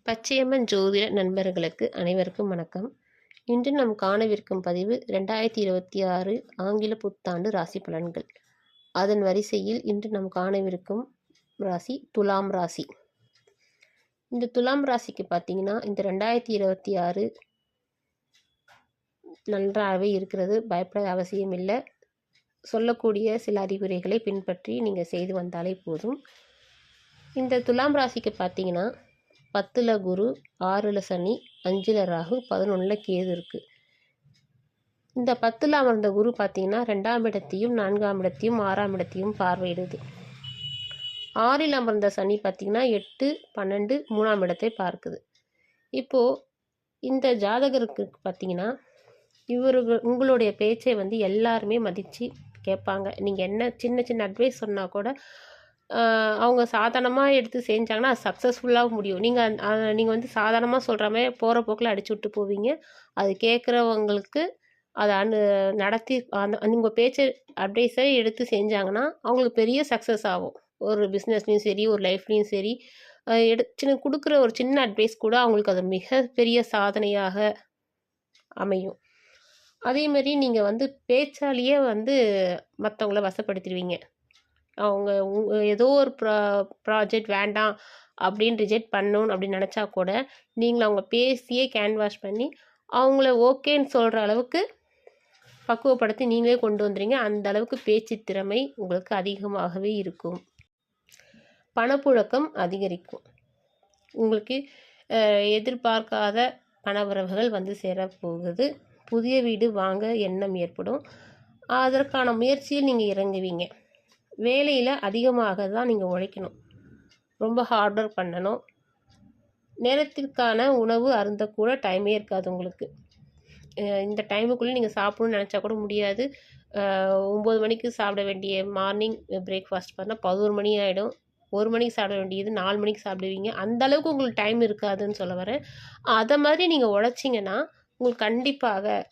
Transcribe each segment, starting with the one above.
பச்சையம்மன் ஜோதிட நண்பர்களுக்கு அனைவருக்கும் வணக்கம். இன்று நாம் காணவிருக்கும் பதிவு 2026 ஆங்கில புத்தாண்டு ராசி பலன்கள். அதன் வரிசையில் இன்று நாம் காணவிருக்கும் ராசி துலாம் ராசி. இந்த துலாம் ராசிக்கு பார்த்தீங்கன்னா இந்த 2026 நன்றாகவே இருக்கிறது. பயப்பட அவசியம் இல்லை. சொல்லக்கூடிய சில அறிகுறிகளை பின்பற்றி நீங்கள் செய்து வந்தாலே போதும். இந்த துலாம் ராசிக்கு பார்த்தீங்கன்னா 10ல் குரு, 6ல் சனி, 5ல் ராகு, 11ல் கேது இருக்குது. இந்த 10ல் அமர்ந்த குரு பார்த்தீங்கன்னா 2ஆம் இடத்தையும் 4ஆம் இடத்தையும் 6ஆம் இடத்தையும் பார்வையிடுது. 6ல் அமர்ந்த சனி பார்த்தீங்கன்னா 8, 12, 3ஆம் இடத்தை பார்க்குது. இப்போது இந்த ஜாதகருக்கு பார்த்தீங்கன்னா உங்களுடைய பேச்சை எல்லாருமே மதித்து கேட்பாங்க. நீங்கள் என்ன சின்ன சின்ன அட்வைஸ் சொன்னால் கூட அவங்க சாதாரணமாக எடுத்து செஞ்சாங்கன்னா அது சக்ஸஸ்ஃபுல்லாக முடியும். நீங்கள் சாதாரணமாக சொல்கிற மாதிரி போகிற போக்கில் அடிச்சு விட்டு போவீங்க. அது கேட்குறவங்களுக்கு அதை நடத்தி உங்கள் பேச்சை அட்வைஸை எடுத்து செஞ்சாங்கன்னா அவங்களுக்கு பெரிய சக்ஸஸ் ஆகும். ஒரு பிஸ்னஸ்லேயும் சரி, ஒரு லைஃப்லேயும் சரி, கொடுக்குற ஒரு சின்ன அட்வைஸ் கூட அவங்களுக்கு அது மிகப்பெரிய சாதனையாக அமையும். அதேமாரி நீங்கள் பேச்சாலேயே மற்றவங்கள வசப்படுத்திடுவீங்க. அவங்க ஏதோ ஒரு ப்ராஜெக்ட் வேண்டாம் அப்படின்னு ரிஜெக்ட் பண்ணணும் அப்படின்னு நினச்சா கூட நீங்கள் அவங்க பேசியே கேன்வாஷ் பண்ணி அவங்கள ஓகேன்னு சொல்கிற அளவுக்கு பக்குவப்படுத்தி நீங்களே கொண்டு வந்துடுங்க. அந்த அளவுக்கு பேச்சு திறமை உங்களுக்கு அதிகமாகவே இருக்கும். பணப்புழக்கம் அதிகரிக்கும். உங்களுக்கு எதிர்பார்க்காத பணவரவுகள் சேரப்போகுது. புதிய வீடு வாங்க எண்ணம் ஏற்படும். அதற்கான முயற்சியில் நீங்கள் இறங்குவீங்க. வேலையில் அதிகமாக தான் நீங்கள் உழைக்கணும். ரொம்ப ஹார்ட் ஒர்க் பண்ணணும். நேரத்திற்கான உணவு அருந்தக்கூட டைமே இருக்காது உங்களுக்கு. இந்த டைமுக்குள்ளே நீங்கள் சாப்பிடணும்னு நினச்சா கூட முடியாது. 9 மணிக்கு சாப்பிட வேண்டிய மார்னிங் பிரேக்ஃபாஸ்ட் பண்ணால் 11 மணி ஆகிடும். 1 மணிக்கு சாப்பிட வேண்டியது 4 மணிக்கு சாப்பிடுவீங்க. அந்தளவுக்கு உங்களுக்கு டைம் இருக்காதுன்னு சொல்ல வரேன். அதை மாதிரி நீங்கள் உழைச்சிங்கன்னா உங்களுக்கு கண்டிப்பாக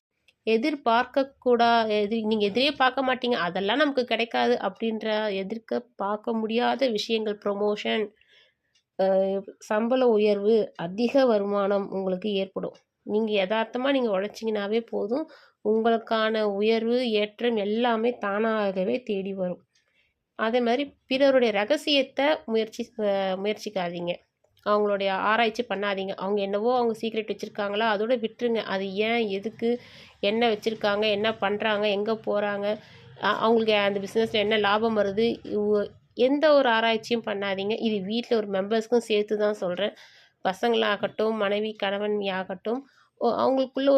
நீங்கள் எதிரே பார்க்க மாட்டீங்க. அதெல்லாம் நமக்கு கிடைக்காது அப்படின்ற எதிர்க்க பார்க்க முடியாத விஷயங்கள், ப்ரொமோஷன், சம்பள உயர்வு, அதிக வருமானம் உங்களுக்கு ஏற்படும். நீங்கள் யதார்த்தமாக நீங்கள் உழைச்சிங்கனாவே போதும். உங்களுக்கான உயர்வு, ஏற்றம் எல்லாமே தானாகவே தேடி வரும். அதே மாதிரி பிறருடைய ரகசியத்தை முயற்சிக்காதீங்க. அவங்களுடைய ஆராய்ச்சி பண்ணாதீங்க. அவங்க என்னவோ அவங்க சீக்ரெட் வச்சுருக்காங்களா, அதோட விட்டுருங்க. அது ஏன், எதுக்கு, என்ன வச்சுருக்காங்க, என்ன பண்ணுறாங்க, எங்கே போகிறாங்க, அவங்களுக்கு அந்த பிஸ்னஸில் என்ன லாபம் வருது, எந்த ஒரு ஆராய்ச்சியும் பண்ணாதீங்க. இது வீட்டில் ஒரு மெம்பர்ஸ்க்கும் சேர்த்து தான் சொல்கிறேன். பசங்களாகட்டும், மனைவி கணவன் ஆகட்டும், அவங்களுக்குள்ள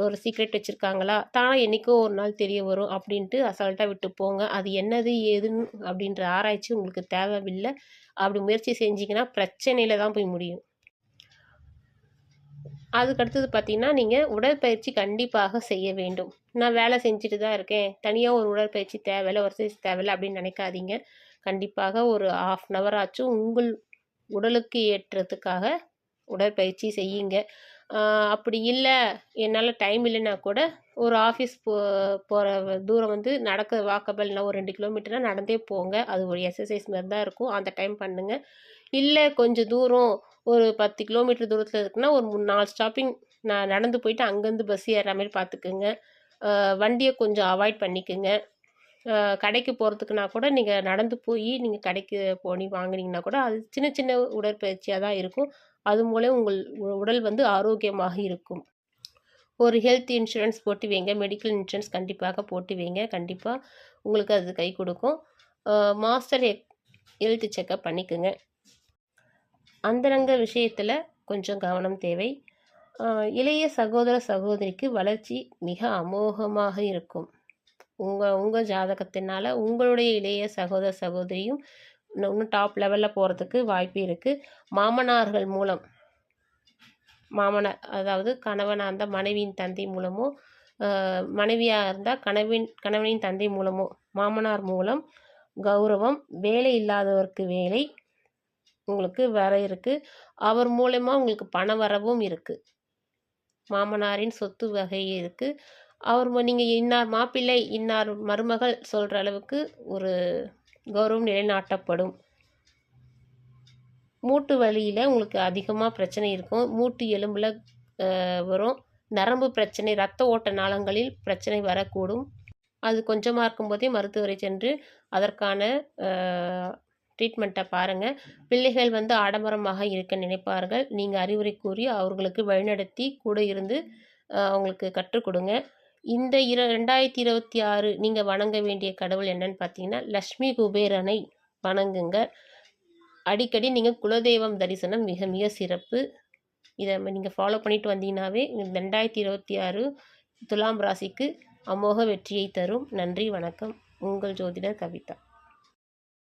ஒரு சீக்ரெட் வச்சுருக்காங்களா, தானே என்றைக்கோ ஒரு நாள் தெரிய வரும் அப்படின்ட்டு அசால்ட்டாக விட்டு போங்க. அது என்னது ஏதுன்னு அப்படின்ற ஆராய்ச்சி உங்களுக்கு தேவையில்லை. அப்படி முயற்சி செஞ்சிங்கன்னா பிரச்சனையில் தான் போய் முடியும். அதுக்கடுத்தது பார்த்திங்கன்னா நீங்கள் உடற்பயிற்சி கண்டிப்பாக செய்ய வேண்டும். நான் வேலை செஞ்சுட்டு தான் இருக்கேன், தனியாக ஒரு உடற்பயிற்சி தேவையில்லை, ஒரு சைஸ் தேவையில்லை அப்படின்னு நினைக்காதீங்க. கண்டிப்பாக ஒரு 1/2 அன் ஹவர் ஆச்சும் உங்கள் உடலுக்கு ஏற்றத்துக்காக உடற்பயிற்சி செய்யுங்க. அப்படி இல்லை, என்னால் டைம் இல்லைன்னா கூட ஒரு ஆஃபீஸ் போகிற தூரம் வாக்கபிள்னா ஒரு 2 கிலோமீட்டர்னால் நடந்தே போங்க. அது ஒரு எக்ஸசைஸ் மாதிரி தான் இருக்கும். அந்த டைம் பண்ணுங்கள். இல்லை கொஞ்சம் தூரம் ஒரு 10 கிலோமீட்டர் தூரத்தில் இருக்குன்னா ஒரு 4 ஸ்டாப்பிங் நடந்து போயிட்டு அங்கேருந்து பஸ் ஏறுற மாதிரி பார்த்துக்குங்க. வண்டியை கொஞ்சம் அவாய்ட் பண்ணிக்கோங்க. கடைக்கு போகிறதுக்குனா கூட நீங்கள் நடந்து போய் நீங்கள் கடைக்கு வாங்கினீங்கன்னா கூட அது சின்ன சின்ன உடற்பயிற்சியாக தான் இருக்கும். அது மூலம் உங்கள் உடல் ஆரோக்கியமாக இருக்கும். ஒரு ஹெல்த் இன்சூரன்ஸ் போட்டு வைங்க. மெடிக்கல் இன்சூரன்ஸ் கண்டிப்பாக போட்டு வைங்க. கண்டிப்பாக உங்களுக்கு அது கை கொடுக்கும். மாஸ்டர் ஹெல்த் செக்கப் பண்ணிக்கோங்க. அந்தரங்க விஷயத்தில் கொஞ்சம் கவனம் தேவை. இளைய சகோதர சகோதரிக்கு வளர்ச்சி மிக அமோகமாக இருக்கும். உங்கள் ஜாதகத்தினால உங்களுடைய இளைய சகோதர சகோதரியும் இன்னும் டாப் லெவலில் போகிறதுக்கு வாய்ப்பு இருக்குது. மாமனார்கள் மூலம், அதாவது கணவனாக இருந்தால் மனைவியின் தந்தை மூலமோ, மனைவியாக இருந்தால் கணவனின் தந்தை மூலமோ, மாமனார் மூலம் கௌரவம், வேலை இல்லாதவருக்கு வேலை உங்களுக்கு வர இருக்குது. அவர் மூலமாக உங்களுக்கு பண வரவும் இருக்குது. மாமனாரின் சொத்து வகை இருக்குது. நீங்கள் இன்னார் மாப்பிள்ளை, இன்னார் மருமகள் சொல்கிற அளவுக்கு ஒரு கௌரவம் நிலைநாட்டப்படும். மூட்டு வலியில் உங்களுக்கு அதிகமாக பிரச்சனை இருக்கும். மூட்டு எலும்பில் வரும். நரம்பு பிரச்சனை, இரத்த ஓட்ட நாளங்களில் பிரச்சனை வரக்கூடும். அது கொஞ்சமாக இருக்கும்போதே மருத்துவரை சென்று அதற்கான ட்ரீட்மெண்ட்டை பாருங்கள். பிள்ளைகள் ஆடம்பரமாக இருக்க நினைப்பார்கள். நீங்கள் அறிவுரை கூறி அவர்களுக்கு வழிநடத்தி கூட இருந்து அவங்களுக்கு கற்றுக் கொடுங்க. இந்த 2026 நீங்கள் வணங்க வேண்டிய கடவுள் என்னன்னு பார்த்தீங்கன்னா, லக்ஷ்மி குபேரனை வணங்குங்க. அடிக்கடி நீங்கள் குலதெய்வம் தரிசனம் மிக மிக சிறப்பு. இதை நீங்கள் ஃபாலோ பண்ணிட்டு வந்தீங்கன்னாவே 2026 துலாம் ராசிக்கு அமோக வெற்றியை தரும். நன்றி, வணக்கம். உங்கள் ஜோதிடர் கவிதா.